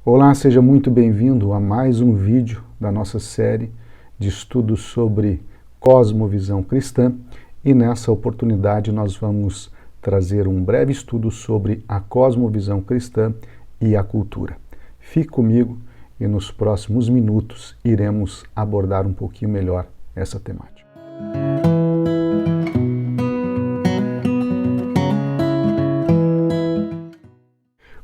Olá, seja muito bem-vindo a mais um vídeo da nossa série de estudos sobre cosmovisão cristã e nessa oportunidade nós vamos trazer um breve estudo sobre a cosmovisão cristã e a cultura. Fique comigo e nos próximos minutos iremos abordar um pouquinho melhor essa temática.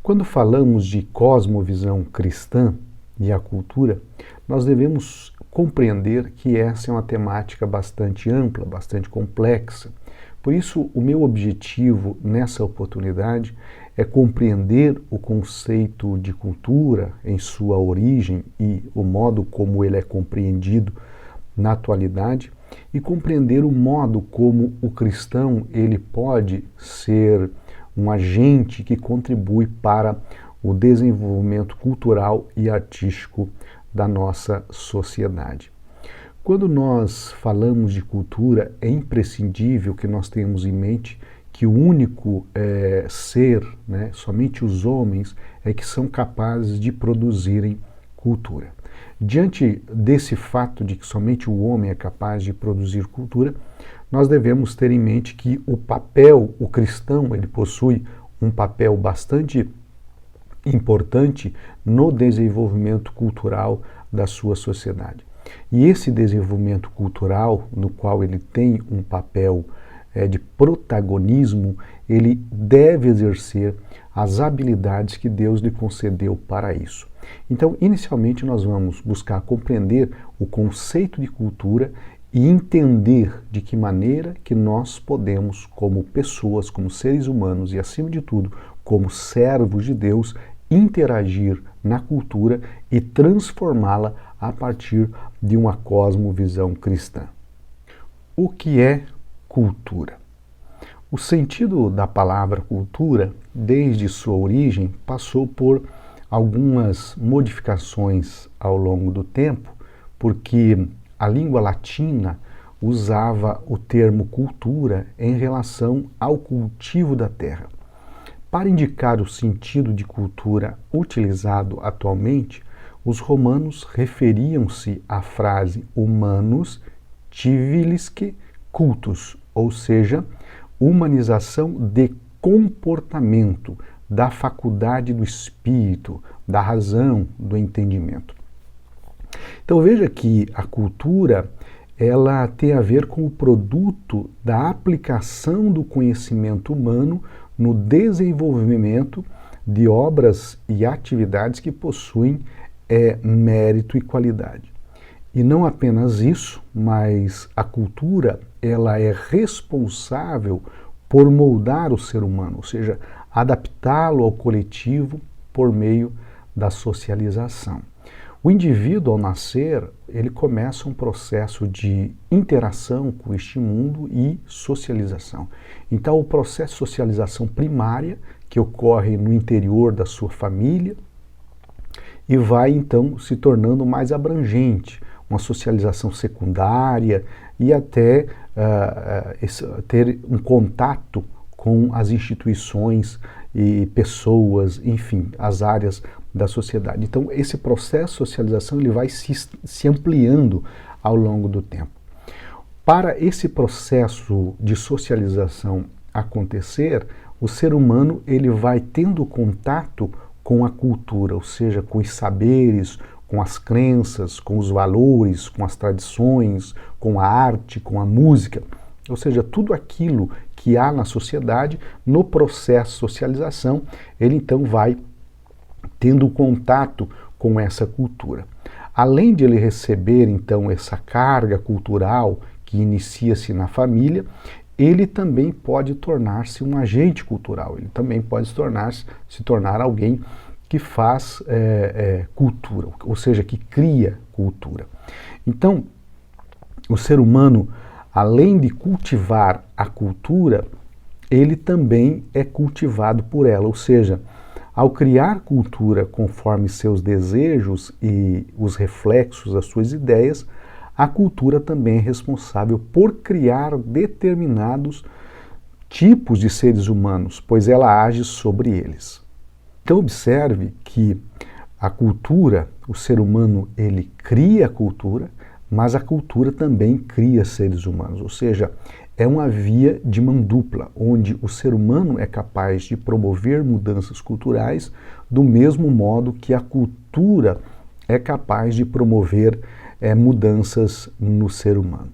Quando falamos de cosmovisão cristã e a cultura, nós devemos compreender que essa é uma temática bastante ampla, bastante complexa. Por isso, o meu objetivo nessa oportunidade é compreender o conceito de cultura em sua origem e o modo como ele é compreendido na atualidade e compreender o modo como o cristão ele pode ser um agente que contribui para o desenvolvimento cultural e artístico da nossa sociedade. Quando nós falamos de cultura, é imprescindível que nós tenhamos em mente que o único ser, somente os homens, é que são capazes de produzirem cultura. Diante desse fato de que somente o homem é capaz de produzir cultura, nós devemos ter em mente que o cristão, ele possui um papel bastante importante no desenvolvimento cultural da sua sociedade. E esse desenvolvimento cultural, no qual ele tem um papel de protagonismo, ele deve exercer as habilidades que Deus lhe concedeu para isso. Então, inicialmente, nós vamos buscar compreender o conceito de cultura e entender de que maneira que nós podemos, como pessoas, como seres humanos e, acima de tudo, como servos de Deus, interagir na cultura e transformá-la a partir de uma cosmovisão cristã. O que é cultura? O sentido da palavra cultura, desde sua origem, passou por algumas modificações ao longo do tempo, porque a língua latina usava o termo cultura em relação ao cultivo da terra. Para indicar o sentido de cultura utilizado atualmente, os romanos referiam-se à frase humanus civilisque cultus, ou seja, humanização de comportamento, da faculdade do espírito, da razão, do entendimento. Então veja que a cultura ela tem a ver com o produto da aplicação do conhecimento humano no desenvolvimento de obras e atividades que possuem mérito e qualidade. E não apenas isso, mas a cultura ela é responsável por moldar o ser humano, ou seja, adaptá-lo ao coletivo por meio da socialização. O indivíduo, ao nascer, ele começa um processo de interação com este mundo e socialização. Então, o processo de socialização primária, que ocorre no interior da sua família, e vai, então, se tornando mais abrangente, uma socialização secundária e até ter um contato com as instituições e pessoas, enfim, as áreas da sociedade. Então, esse processo de socialização ele vai se ampliando ao longo do tempo. Para esse processo de socialização acontecer, o ser humano ele vai tendo contato com a cultura, ou seja, com os saberes, com as crenças, com os valores, com as tradições, com a arte, com a música, ou seja, tudo aquilo que há na sociedade, no processo de socialização, ele então vai tendo contato com essa cultura. Além de ele receber então essa carga cultural que inicia-se na família, ele também pode tornar-se um agente cultural, ele também pode se tornar alguém que faz cultura, ou seja, que cria cultura. Então, o ser humano, além de cultivar a cultura, ele também é cultivado por ela, ou seja, ao criar cultura conforme seus desejos e os reflexos das suas ideias, a cultura também é responsável por criar determinados tipos de seres humanos, pois ela age sobre eles. Então observe que A cultura, o ser humano, ele cria a cultura, mas a cultura também cria seres humanos, ou seja, é uma via de mão dupla, onde o ser humano é capaz de promover mudanças culturais do mesmo modo que a cultura é capaz de promover mudanças no ser humano.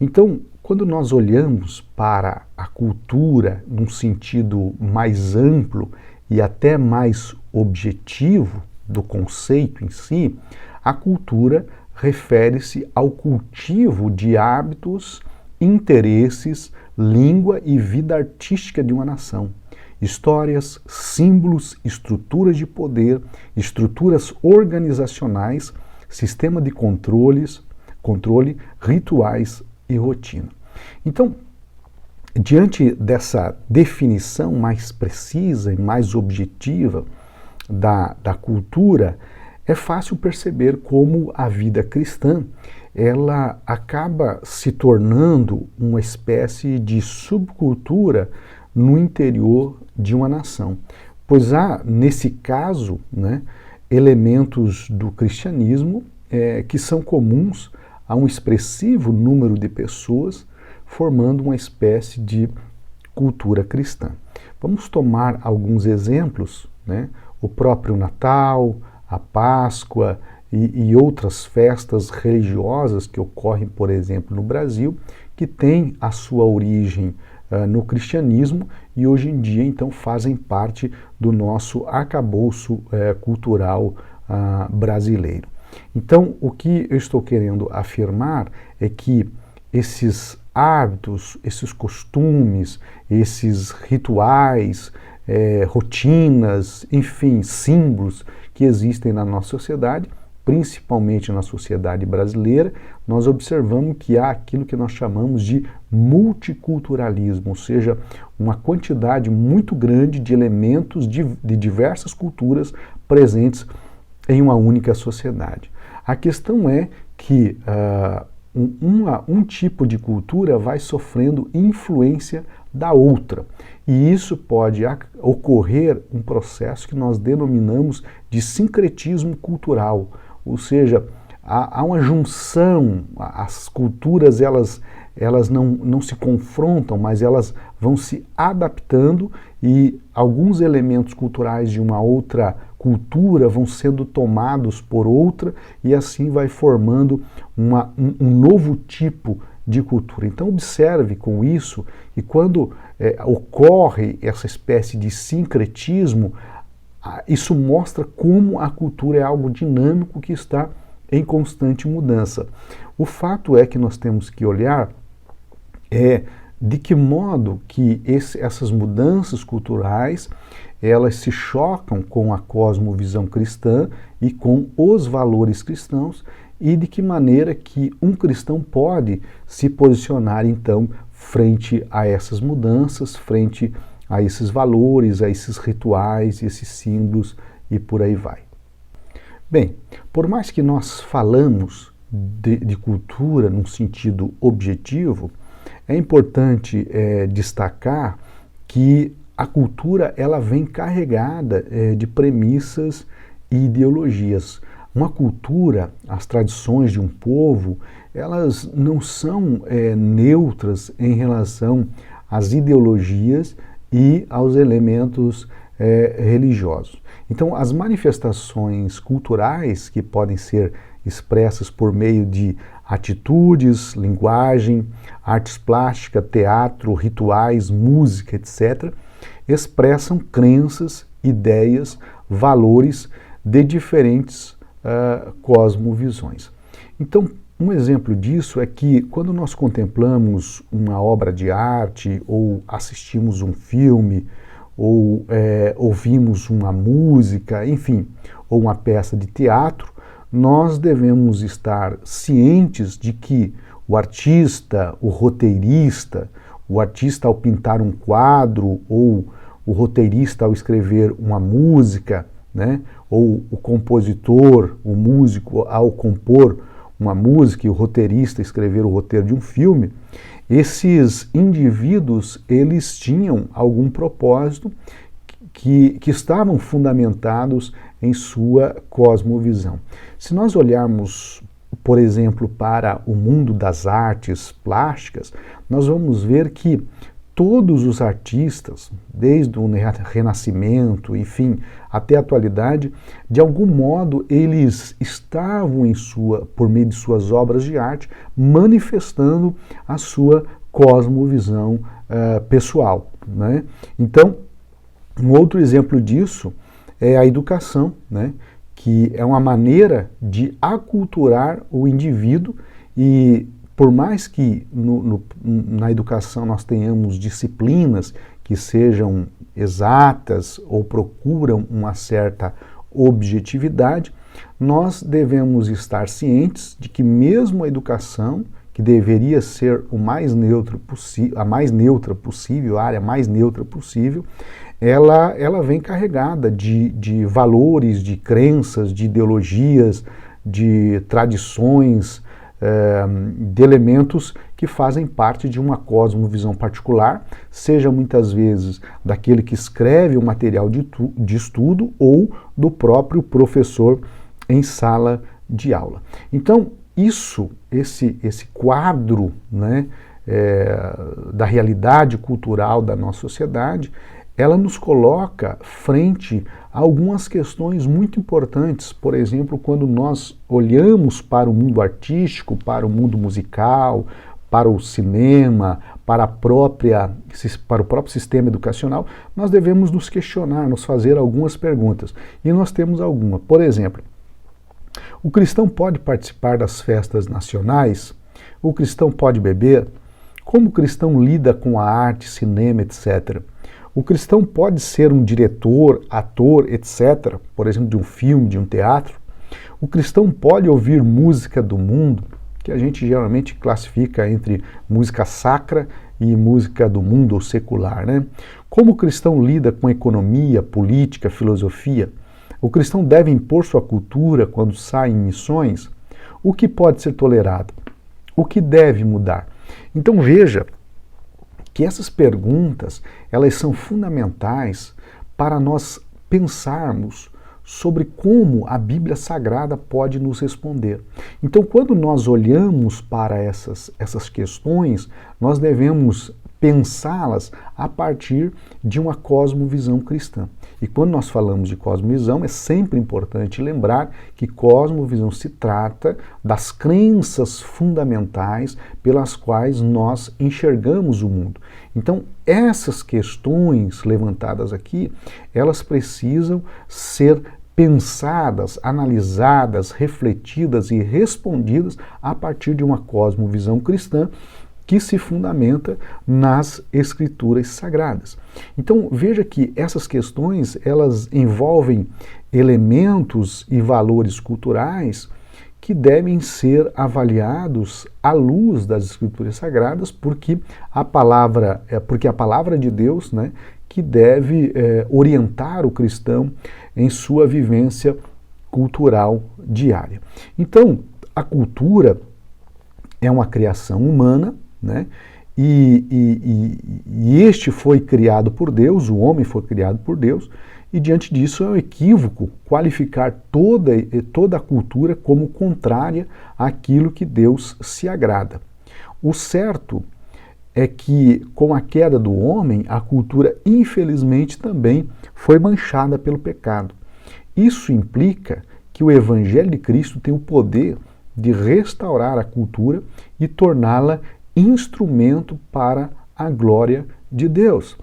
Então, quando nós olhamos para a cultura num sentido mais amplo e até mais objetivo do conceito em si, a cultura refere-se ao cultivo de hábitos, interesses, língua e vida artística de uma nação. Histórias, símbolos, estruturas de poder, estruturas organizacionais, sistema de controle, rituais e rotina. Então, diante dessa definição mais precisa e mais objetiva da cultura, é fácil perceber como a vida cristã ela acaba se tornando uma espécie de subcultura no interior de uma nação. Pois há, nesse caso, elementos do cristianismo que são comuns a um expressivo número de pessoas, formando uma espécie de cultura cristã. Vamos tomar alguns exemplos, o próprio Natal, a Páscoa e outras festas religiosas que ocorrem, por exemplo, no Brasil, que têm a sua origem no cristianismo e hoje em dia, então, fazem parte do nosso arcabouço cultural brasileiro. Então, o que eu estou querendo afirmar é que esses hábitos, esses costumes, esses rituais, rotinas, enfim, símbolos que existem na nossa sociedade, principalmente na sociedade brasileira, nós observamos que há aquilo que nós chamamos de multiculturalismo, ou seja, uma quantidade muito grande de elementos de diversas culturas presentes em uma única sociedade. A questão é que um tipo de cultura vai sofrendo influência da outra. E isso pode ocorrer um processo que nós denominamos de sincretismo cultural, ou seja, há uma junção, as culturas elas não se confrontam, mas elas vão se adaptando e alguns elementos culturais de uma outra cultura vão sendo tomados por outra e assim vai formando um novo tipo de cultura. Então observe com isso que quando ocorre essa espécie de sincretismo, isso mostra como a cultura é algo dinâmico que está em constante mudança. O fato é que nós temos que olhar de que modo que essas mudanças culturais elas se chocam com a cosmovisão cristã e com os valores cristãos e de que maneira que um cristão pode se posicionar então frente a essas mudanças, frente a esses valores, a esses rituais, esses símbolos e por aí vai. Bem, por mais que nós falamos de cultura num sentido objetivo, é importante destacar que a cultura ela vem carregada de premissas e ideologias. Uma cultura, as tradições de um povo, elas não são neutras em relação às ideologias e aos elementos religiosos. Então, as manifestações culturais que podem ser expressas por meio de atitudes, linguagem, artes plásticas, teatro, rituais, música, etc., expressam crenças, ideias, valores de diferentes cosmovisões. Então, um exemplo disso é que quando nós contemplamos uma obra de arte ou assistimos um filme ou ouvimos uma música, enfim, ou uma peça de teatro, nós devemos estar cientes de que o artista, o roteirista, o artista ao pintar um quadro ou o roteirista ao escrever uma música, ou o compositor, o músico ao compor uma música e o roteirista escrever o roteiro de um filme, esses indivíduos eles tinham algum propósito que estavam fundamentados em sua cosmovisão. Se nós olharmos, por exemplo, para o mundo das artes plásticas, nós vamos ver que todos os artistas, desde o Renascimento, enfim, até a atualidade, de algum modo eles estavam por meio de suas obras de arte, manifestando a sua cosmovisão pessoal, né? Então, um outro exemplo disso é a educação, né? Que é uma maneira de aculturar o indivíduo e por mais que na educação nós tenhamos disciplinas que sejam exatas ou procuram uma certa objetividade, nós devemos estar cientes de que mesmo a educação, que deveria ser a mais neutra possível, a área mais neutra possível, ela vem carregada de valores, de crenças, de ideologias, de tradições, de elementos que fazem parte de uma cosmovisão particular, seja muitas vezes daquele que escreve o material de estudo ou do próprio professor em sala de aula. Então, esse quadro, né, da realidade cultural da nossa sociedade, ela nos coloca frente a algumas questões muito importantes. Por exemplo, quando nós olhamos para o mundo artístico, para o mundo musical, para o cinema, para o próprio sistema educacional, nós devemos nos questionar, nos fazer algumas perguntas. E nós temos alguma. Por exemplo, o cristão pode participar das festas nacionais? O cristão pode beber? Como o cristão lida com a arte, cinema, etc.? O cristão pode ser um diretor, ator, etc., por exemplo, de um filme, de um teatro. O cristão pode ouvir música do mundo, que a gente geralmente classifica entre música sacra e música do mundo ou secular, né? Como o cristão lida com economia, política, filosofia? O cristão deve impor sua cultura quando sai em missões? O que pode ser tolerado? O que deve mudar? Então veja que essas perguntas, elas são fundamentais para nós pensarmos sobre como a Bíblia Sagrada pode nos responder. Então, quando nós olhamos para essas questões, nós devemos pensá-las a partir de uma cosmovisão cristã. E quando nós falamos de cosmovisão, é sempre importante lembrar que cosmovisão se trata das crenças fundamentais pelas quais nós enxergamos o mundo. Então, essas questões levantadas aqui, elas precisam ser pensadas, analisadas, refletidas e respondidas a partir de uma cosmovisão cristã que se fundamenta nas escrituras sagradas. Então veja que essas questões, elas envolvem elementos e valores culturais que devem ser avaliados à luz das escrituras sagradas, porque a palavra de Deus, né, que deve orientar o cristão em sua vivência cultural diária. Então, a cultura é uma criação humana, né? E este foi criado por Deus, o homem foi criado por Deus, e diante disso é um equívoco qualificar toda a cultura como contrária àquilo que Deus se agrada. O certo é que com a queda do homem, a cultura infelizmente também foi manchada pelo pecado. Isso implica que o Evangelho de Cristo tem o poder de restaurar a cultura e torná-la instrumento para a glória de Deus.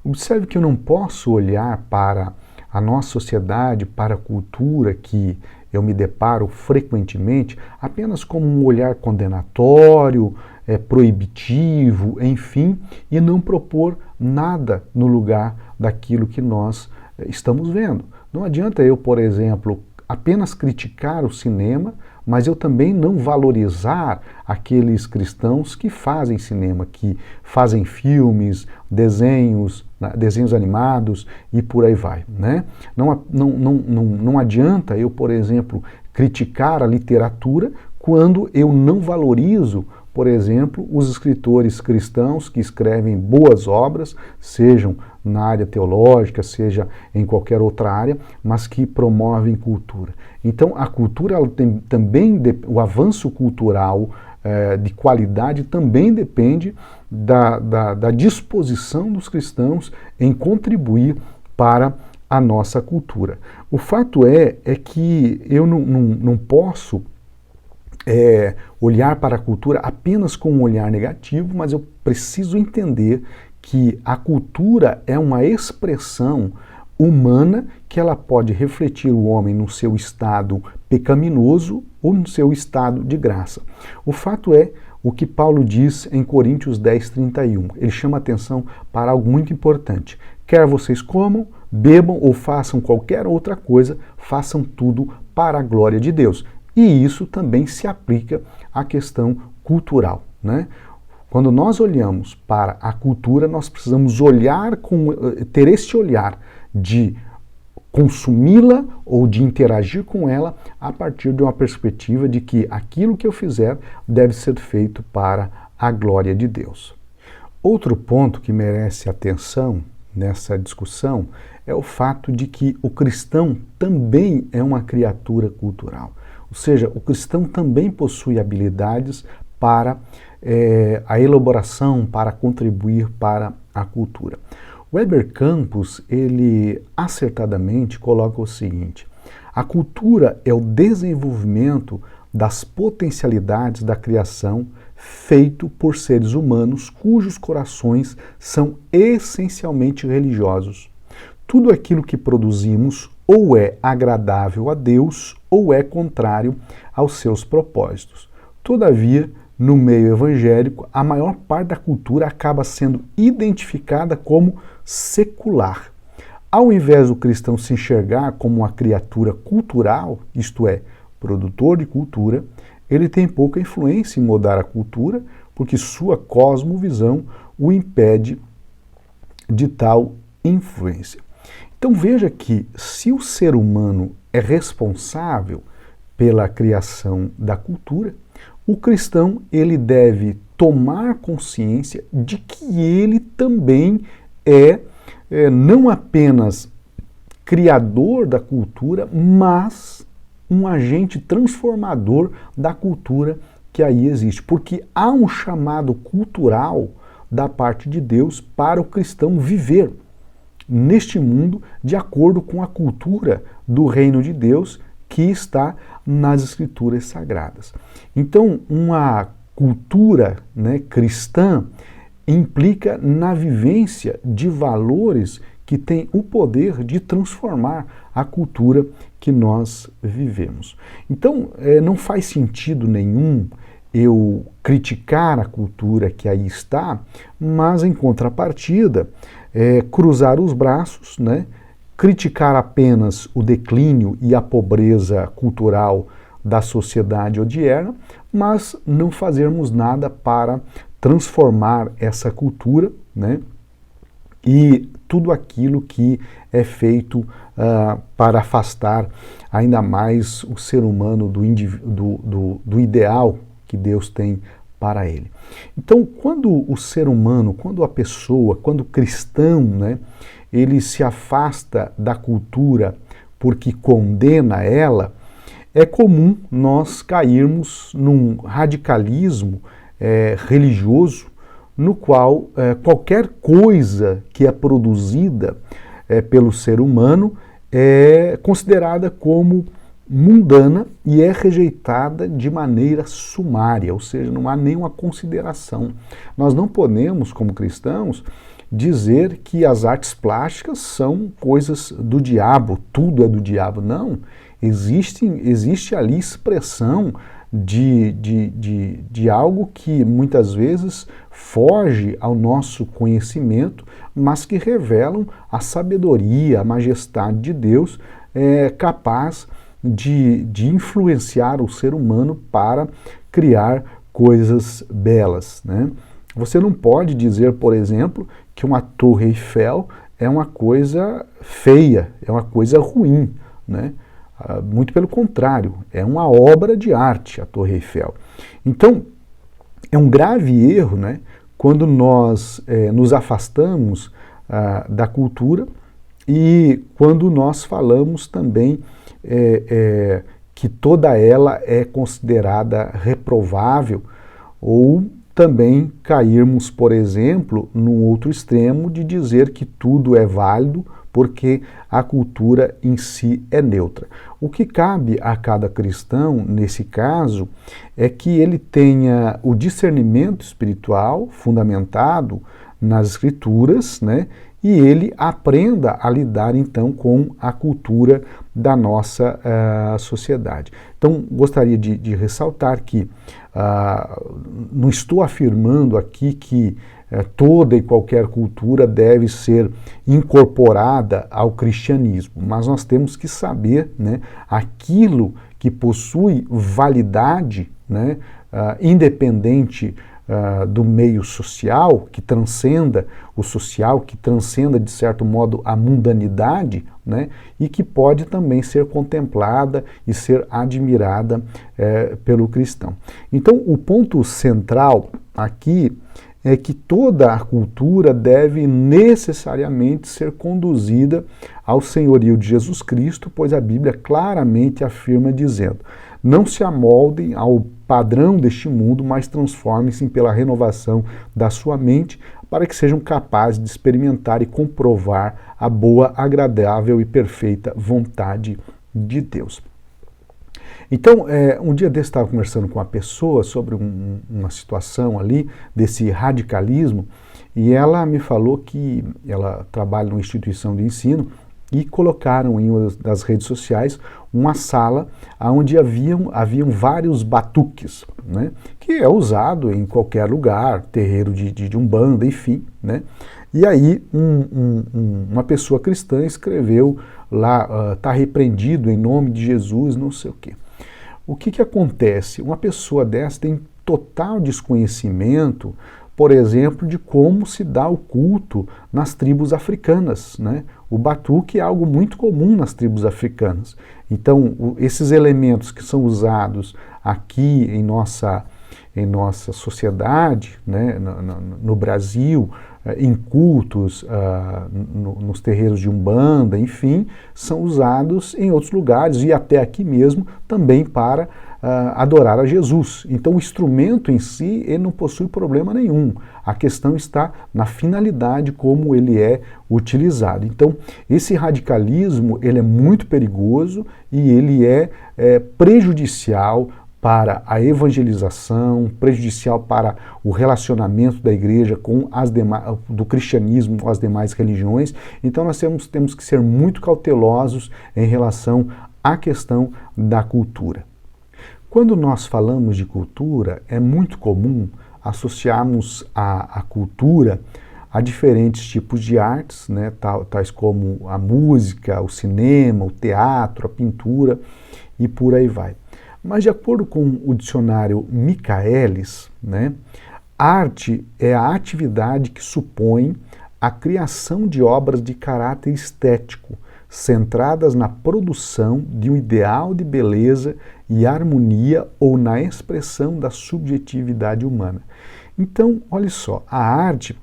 Observe que eu não posso olhar para a nossa sociedade, para a cultura que eu me deparo frequentemente, apenas como um olhar condenatório, proibitivo, enfim, e não propor nada no lugar daquilo que nós estamos vendo. Não adianta eu, por exemplo, apenas criticar o cinema, mas eu também não valorizar aqueles cristãos que fazem cinema, que fazem filmes, desenhos animados e por aí vai, né? Não adianta eu, por exemplo, criticar a literatura quando eu não valorizo por exemplo, os escritores cristãos que escrevem boas obras, sejam na área teológica, seja em qualquer outra área, mas que promovem cultura. Então, a cultura, ela tem também, o avanço cultural de qualidade também depende da disposição dos cristãos em contribuir para a nossa cultura. O fato é que eu não posso olhar para a cultura apenas com um olhar negativo, mas eu preciso entender que a cultura é uma expressão humana que ela pode refletir o homem no seu estado pecaminoso ou no seu estado de graça. O fato é o que Paulo diz em Coríntios 10:31. Ele chama atenção para algo muito importante. Quer vocês comam, bebam ou façam qualquer outra coisa, façam tudo para a glória de Deus. E isso também se aplica à questão cultural, né? Quando nós olhamos para a cultura, nós precisamos ter este olhar de consumi-la ou de interagir com ela a partir de uma perspectiva de que aquilo que eu fizer deve ser feito para a glória de Deus. Outro ponto que merece atenção nessa discussão é o fato de que o cristão também é uma criatura cultural. Ou seja, o cristão também possui habilidades para a elaboração, para contribuir para a cultura. Weber Campos, ele acertadamente coloca o seguinte: a cultura é o desenvolvimento das potencialidades da criação feito por seres humanos cujos corações são essencialmente religiosos. Tudo aquilo que produzimos ou é agradável a Deus ou é contrário aos seus propósitos. Todavia, no meio evangélico, a maior parte da cultura acaba sendo identificada como secular. Ao invés do cristão se enxergar como uma criatura cultural, isto é, produtor de cultura, ele tem pouca influência em mudar a cultura, porque sua cosmovisão o impede de tal influência. Então veja que se o ser humano é responsável pela criação da cultura, o cristão ele deve tomar consciência de que ele também é não apenas criador da cultura, mas um agente transformador da cultura que aí existe. Porque há um chamado cultural da parte de Deus para o cristão viver neste mundo de acordo com a cultura do reino de Deus que está nas Escrituras Sagradas. Então, uma cultura, cristã implica na vivência de valores que têm o poder de transformar a cultura que nós vivemos. Então, não faz sentido nenhum eu criticar a cultura que aí está, mas em contrapartida, cruzar os braços, criticar apenas o declínio e a pobreza cultural da sociedade odierna, mas não fazermos nada para transformar essa cultura, e tudo aquilo que é feito para afastar ainda mais o ser humano do ideal que Deus tem para ele. Então, quando o ser humano, quando a pessoa, quando o cristão, ele se afasta da cultura porque condena ela, é comum nós cairmos num radicalismo religioso, no qual qualquer coisa que é produzida pelo ser humano é considerada como mundana e é rejeitada de maneira sumária, ou seja, não há nenhuma consideração. Nós não podemos, como cristãos, dizer que as artes plásticas são coisas do diabo, tudo é do diabo. Não, existe ali expressão de algo que muitas vezes foge ao nosso conhecimento, mas que revelam a sabedoria, a majestade de Deus, capaz de influenciar o ser humano para criar coisas belas, Você não pode dizer, por exemplo, que uma Torre Eiffel é uma coisa feia, é uma coisa ruim, Muito pelo contrário, é uma obra de arte a Torre Eiffel. Então, é um grave erro, né, quando nós nos afastamos da cultura e quando nós falamos também que toda ela é considerada reprovável, ou também cairmos, por exemplo, num outro extremo de dizer que tudo é válido porque a cultura em si é neutra. O que cabe a cada cristão, nesse caso, é que ele tenha o discernimento espiritual fundamentado nas Escrituras, né? E ele aprenda a lidar, então, com a cultura da nossa sociedade. Então, gostaria de ressaltar que não estou afirmando aqui que toda e qualquer cultura deve ser incorporada ao cristianismo, mas nós temos que saber, né, aquilo que possui validade, né, independente do meio social, que transcenda o social, que transcenda, de certo modo, a mundanidade, né, e que pode também ser contemplada e ser admirada pelo cristão. Então, o ponto central aqui é que toda a cultura deve necessariamente ser conduzida ao senhorio de Jesus Cristo, pois a Bíblia claramente afirma dizendo: não se amoldem ao padrão deste mundo, mas transformem-se pela renovação da sua mente, para que sejam capazes de experimentar e comprovar a boa, agradável e perfeita vontade de Deus. Então, um dia desse estava conversando com uma pessoa sobre uma situação ali, desse radicalismo, e ela me falou que ela trabalha numa instituição de ensino e colocaram em uma das redes sociais uma sala onde haviam vários batuques, né, que é usado em qualquer lugar, terreiro de umbanda, enfim, né. E aí uma pessoa cristã escreveu lá, está repreendido em nome de Jesus, não sei o quê. O que acontece? Uma pessoa dessa tem total desconhecimento, por exemplo, de como se dá o culto nas tribos africanas, né? O batuque é algo muito comum nas tribos africanas. Então, esses elementos que são usados aqui em nossa sociedade, né, no Brasil, em cultos, nos terreiros de umbanda, enfim, são usados em outros lugares e até aqui mesmo também para adorar a Jesus. Então o instrumento em si, ele não possui problema nenhum. A questão está na finalidade como ele é utilizado. Então esse radicalismo, ele é muito perigoso e ele é prejudicial para a evangelização, prejudicial para o relacionamento da igreja com do cristianismo com as demais religiões. Então nós temos que ser muito cautelosos em relação à questão da cultura. Quando nós falamos de cultura, é muito comum associarmos a cultura a diferentes tipos de artes, né, tais como a música, o cinema, o teatro, a pintura e por aí vai. Mas de acordo com o dicionário Michaelis, né, arte é a atividade que supõe a criação de obras de caráter estético, centradas na produção de um ideal de beleza e harmonia ou na expressão da subjetividade humana. Então, olha só, a arte,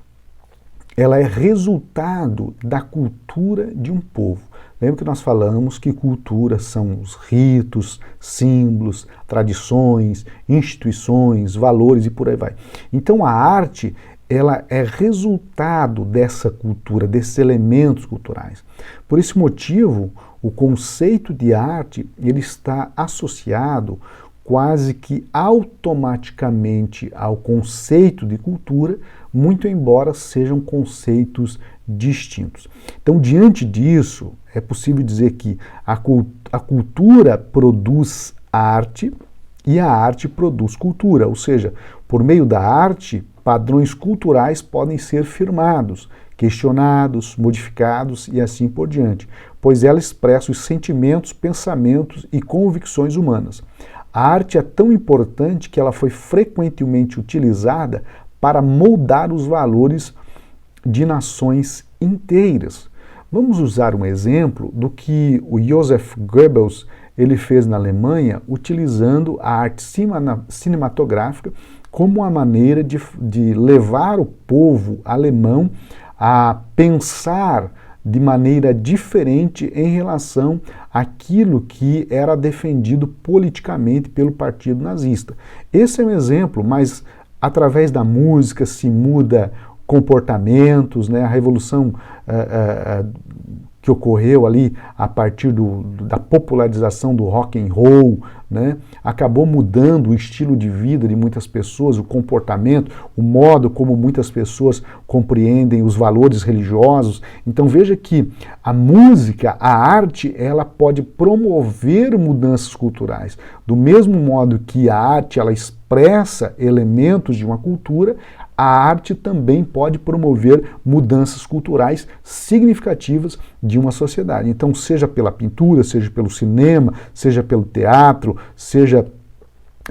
ela é resultado da cultura de um povo. Lembra que nós falamos que cultura são os ritos, símbolos, tradições, instituições, valores e por aí vai. Então a arte, ela é resultado dessa cultura, desses elementos culturais. Por esse motivo, o conceito de arte, ele está associado quase que automaticamente ao conceito de cultura, muito embora sejam conceitos distintos. Então, diante disso, é possível dizer que a cultura produz arte e a arte produz cultura, ou seja, por meio da arte, padrões culturais podem ser firmados, questionados, modificados e assim por diante, pois ela expressa os sentimentos, pensamentos e convicções humanas. A arte é tão importante que ela foi frequentemente utilizada para moldar os valores de nações inteiras. Vamos usar um exemplo do que o Joseph Goebbels ele fez na Alemanha, utilizando a arte cinematográfica como uma maneira de levar o povo alemão a pensar de maneira diferente em relação àquilo que era defendido politicamente pelo partido nazista. Esse é um exemplo, mas através da música se muda comportamentos, né? A revolução que ocorreu ali a partir da popularização do rock and roll, né? Acabou mudando o estilo de vida de muitas pessoas, o comportamento, o modo como muitas pessoas compreendem os valores religiosos. Então veja que a música, a arte, ela pode promover mudanças culturais. Do mesmo modo que a arte ela expressa elementos de uma cultura, a arte também pode promover mudanças culturais significativas de uma sociedade. Então, seja pela pintura, seja pelo cinema, seja pelo teatro, seja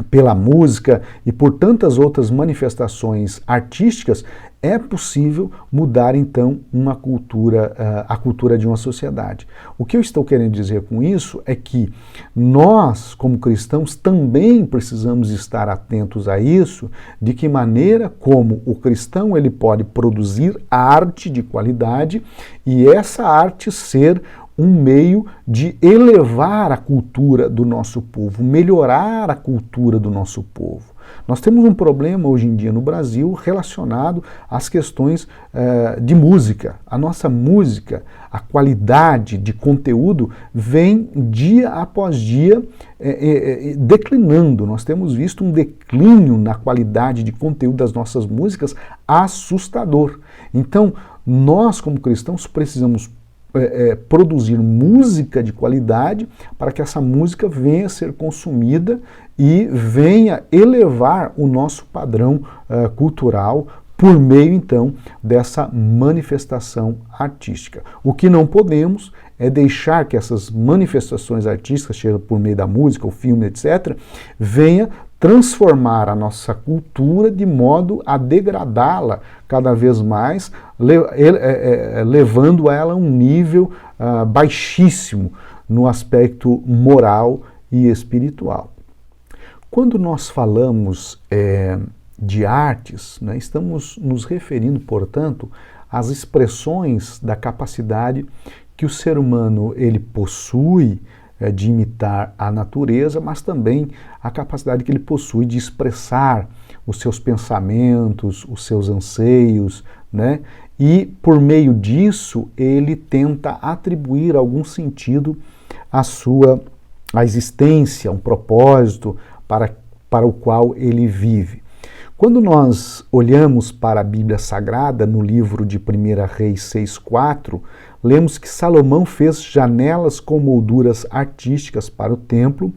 pela música e por tantas outras manifestações artísticas, é possível mudar então uma cultura, a cultura de uma sociedade. O que eu estou querendo dizer com isso é que nós, como cristãos, também precisamos estar atentos a isso, de que maneira como o cristão ele pode produzir arte de qualidade e essa arte ser um meio de elevar a cultura do nosso povo, melhorar a cultura do nosso povo. Nós temos um problema hoje em dia no Brasil relacionado às questões de música. A nossa música, a qualidade de conteúdo vem dia após dia declinando. Nós temos visto um declínio na qualidade de conteúdo das nossas músicas assustador. Então, nós como cristãos precisamos produzir música de qualidade para que essa música venha a ser consumida e venha elevar o nosso padrão cultural por meio, então, dessa manifestação artística. O que não podemos é deixar que essas manifestações artísticas, seja por meio da música, o filme, etc., venha transformar a nossa cultura de modo a degradá-la cada vez mais, levando ela a um nível baixíssimo no aspecto moral e espiritual. Quando nós falamos de artes, né, estamos nos referindo, portanto, às expressões da capacidade que o ser humano ele possui de imitar a natureza, mas também a capacidade que ele possui de expressar os seus pensamentos, os seus anseios, né? E por meio disso ele tenta atribuir algum sentido à sua existência, um propósito para o qual ele vive. Quando nós olhamos para a Bíblia Sagrada, no livro de 1 Reis 6,4, lemos que Salomão fez janelas com molduras artísticas para o templo.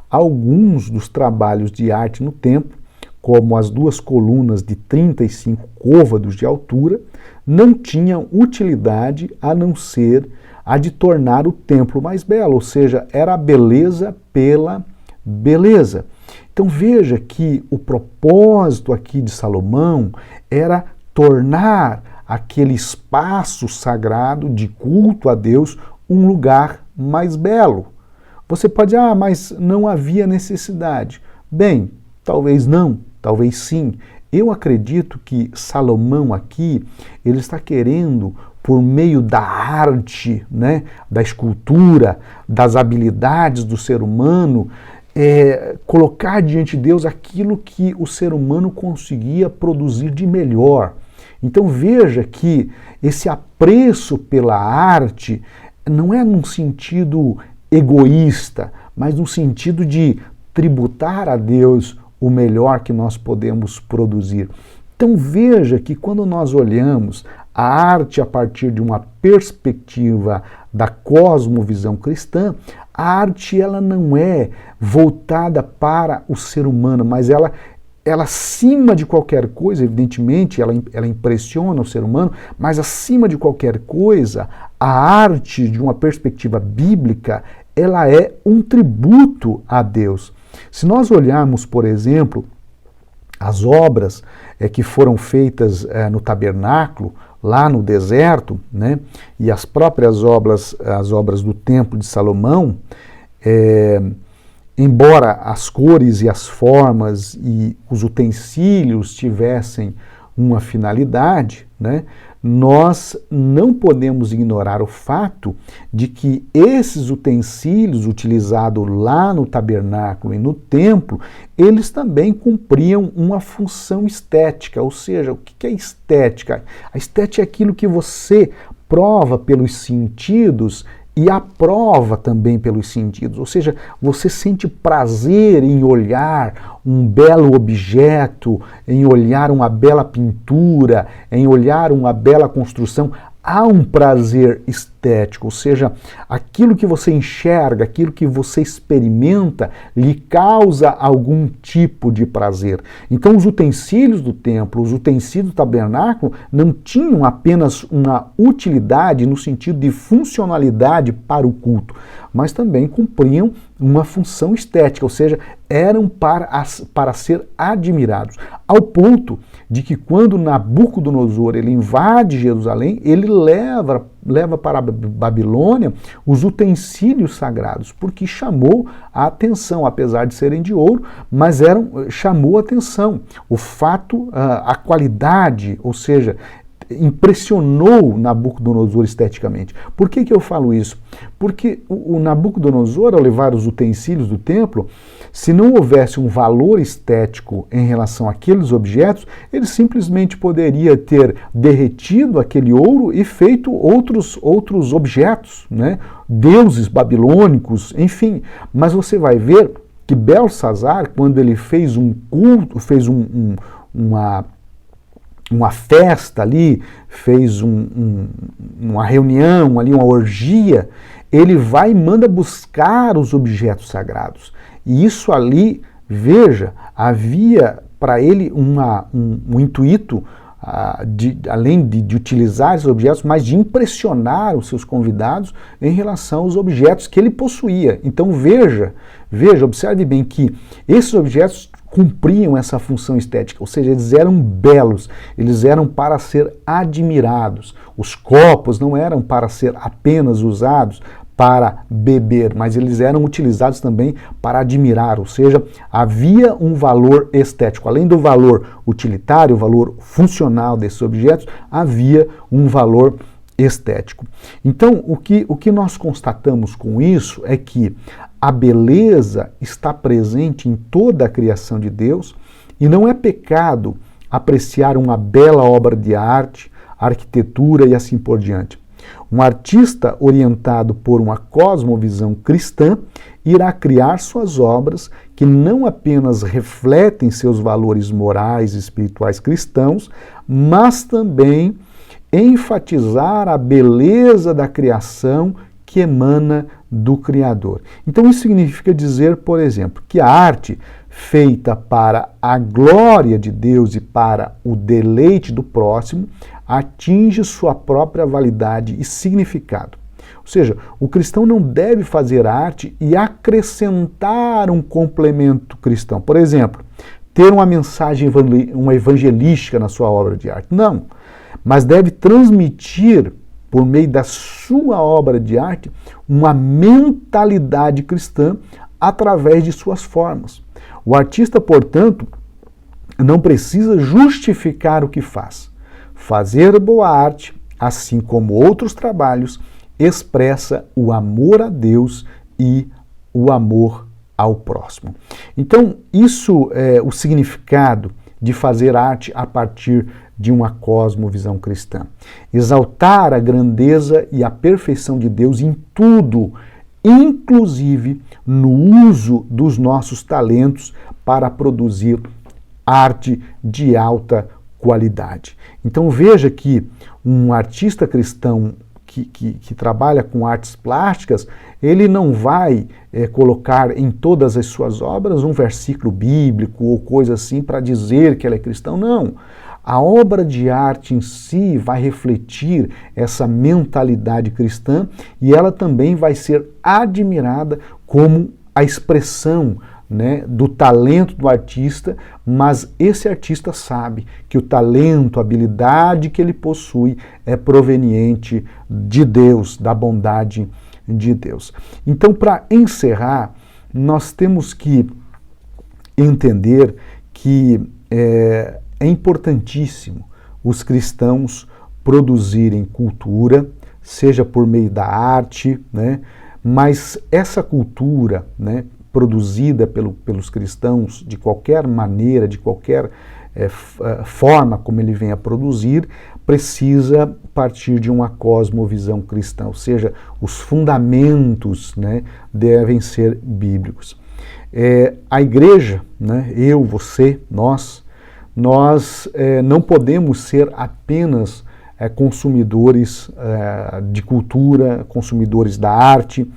Alguns dos trabalhos de arte no templo, como as 2 colunas de 35 côvados de altura, não tinham utilidade a não ser a de tornar o templo mais belo, ou seja, era a beleza pela beleza. Então veja que o propósito aqui de Salomão era tornar aquele espaço sagrado de culto a Deus um lugar mais belo. Você pode dizer, mas não havia necessidade. Bem, talvez não, talvez sim. Eu acredito que Salomão aqui, ele está querendo, por meio da arte, né, da escultura, das habilidades do ser humano, colocar diante de Deus aquilo que o ser humano conseguia produzir de melhor. Então veja que esse apreço pela arte não é num sentido egoísta, mas no sentido de tributar a Deus o melhor que nós podemos produzir. Então veja que quando nós olhamos a arte a partir de uma perspectiva da cosmovisão cristã, a arte ela não é voltada para o ser humano, mas ela acima de qualquer coisa, evidentemente, ela impressiona o ser humano, mas acima de qualquer coisa, a arte de uma perspectiva bíblica, ela é um tributo a Deus. Se nós olharmos, por exemplo, as obras que foram feitas no tabernáculo, lá no deserto, né, e as próprias obras, as obras do Templo de Salomão, embora as cores e as formas e os utensílios tivessem uma finalidade, né, nós não podemos ignorar o fato de que esses utensílios utilizados lá no tabernáculo e no templo, eles também cumpriam uma função estética. Ou seja, o que é estética? A estética é aquilo que você prova pelos sentidos e aprova também pelos sentidos, ou seja, você sente prazer em olhar um belo objeto, em olhar uma bela pintura, em olhar uma bela construção. Há um prazer estético, ou seja, aquilo que você enxerga, aquilo que você experimenta, lhe causa algum tipo de prazer. Então, os utensílios do templo, os utensílios do tabernáculo, não tinham apenas uma utilidade no sentido de funcionalidade para o culto, mas também cumpriam uma função estética, ou seja, eram para ser admirados, ao ponto de que quando Nabucodonosor ele invade Jerusalém, ele leva para a Babilônia os utensílios sagrados, porque chamou a atenção, apesar de serem de ouro, mas chamou a atenção. O fato, a qualidade, ou seja, impressionou Nabucodonosor esteticamente. Por que eu falo isso? Porque o Nabucodonosor, ao levar os utensílios do templo, se não houvesse um valor estético em relação àqueles objetos, ele simplesmente poderia ter derretido aquele ouro e feito outros objetos, né? Deuses babilônicos, enfim. Mas você vai ver que Belsazar, quando ele fez um culto, fez uma festa ali, fez uma reunião ali, uma orgia, ele vai e manda buscar os objetos sagrados. E isso ali, veja, havia para ele um intuito, além de utilizar esses objetos, mas de impressionar os seus convidados em relação aos objetos que ele possuía. Então veja, observe bem que esses objetos cumpriam essa função estética, ou seja, eles eram belos, eles eram para ser admirados. Os copos não eram para ser apenas usados para beber, mas eles eram utilizados também para admirar, ou seja, havia um valor estético. Além do valor utilitário, o valor funcional desses objetos, havia um valor estético. Então, o que nós constatamos com isso é que a beleza está presente em toda a criação de Deus e não é pecado apreciar uma bela obra de arte, arquitetura e assim por diante. Um artista orientado por uma cosmovisão cristã irá criar suas obras que não apenas refletem seus valores morais e espirituais cristãos, mas também enfatizar a beleza da criação que emana do Criador. Então isso significa dizer, por exemplo, que a arte feita para a glória de Deus e para o deleite do próximo atinge sua própria validade e significado. Ou seja, o cristão não deve fazer arte e acrescentar um complemento cristão. Por exemplo, ter uma mensagem evangelística na sua obra de arte. Não, mas deve transmitir, por meio da sua obra de arte, uma mentalidade cristã através de suas formas. O artista, portanto, não precisa justificar o que faz. Fazer boa arte, assim como outros trabalhos, expressa o amor a Deus e o amor ao próximo. Então, isso é o significado de fazer arte a partir de uma cosmovisão cristã. Exaltar a grandeza e a perfeição de Deus em tudo, inclusive no uso dos nossos talentos para produzir arte de alta qualidade. Então veja que um artista cristão que trabalha com artes plásticas, ele não vai colocar em todas as suas obras um versículo bíblico ou coisa assim para dizer que ele é cristão, não. A obra de arte em si vai refletir essa mentalidade cristã e ela também vai ser admirada como a expressão, né, do talento do artista, mas esse artista sabe que o talento, a habilidade que ele possui é proveniente de Deus, da bondade de Deus. Então, para encerrar, nós temos que entender que é importantíssimo os cristãos produzirem cultura, seja por meio da arte, né? Mas essa cultura, né, produzida pelos cristãos de qualquer maneira, de qualquer forma como ele vem a produzir, precisa partir de uma cosmovisão cristã, ou seja, os fundamentos, né, devem ser bíblicos. A igreja, né, eu, você, nós não podemos ser apenas consumidores de cultura, consumidores da arte,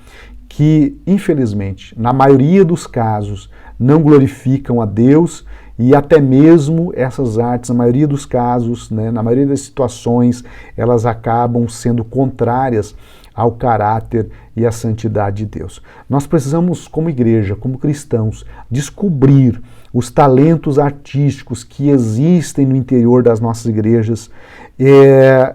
que, infelizmente, na maioria dos casos, não glorificam a Deus, e até mesmo essas artes, na maioria dos casos, né, na maioria das situações, elas acabam sendo contrárias ao caráter e à santidade de Deus. Nós precisamos, como igreja, como cristãos, descobrir os talentos artísticos que existem no interior das nossas igrejas,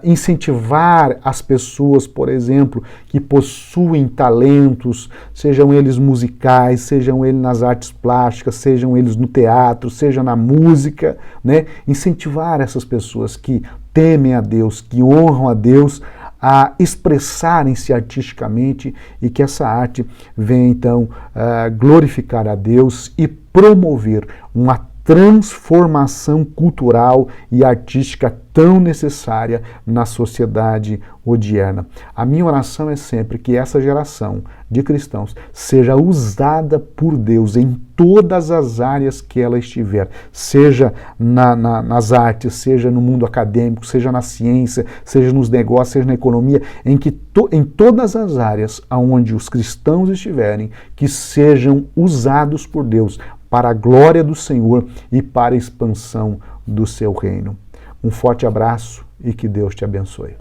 incentivar as pessoas, por exemplo, que possuem talentos, sejam eles musicais, sejam eles nas artes plásticas, sejam eles no teatro, seja na música, né? Incentivar essas pessoas que temem a Deus, que honram a Deus, a expressarem-se artisticamente e que essa arte venha então glorificar a Deus e promover uma transformação cultural e artística tão necessária na sociedade odierna. A minha oração é sempre que essa geração de cristãos seja usada por Deus em todas as áreas que ela estiver, seja nas artes, seja no mundo acadêmico, seja na ciência, seja nos negócios, seja na economia, em todas as áreas onde os cristãos estiverem, que sejam usados por Deus para a glória do Senhor e para a expansão do seu reino. Um forte abraço e que Deus te abençoe.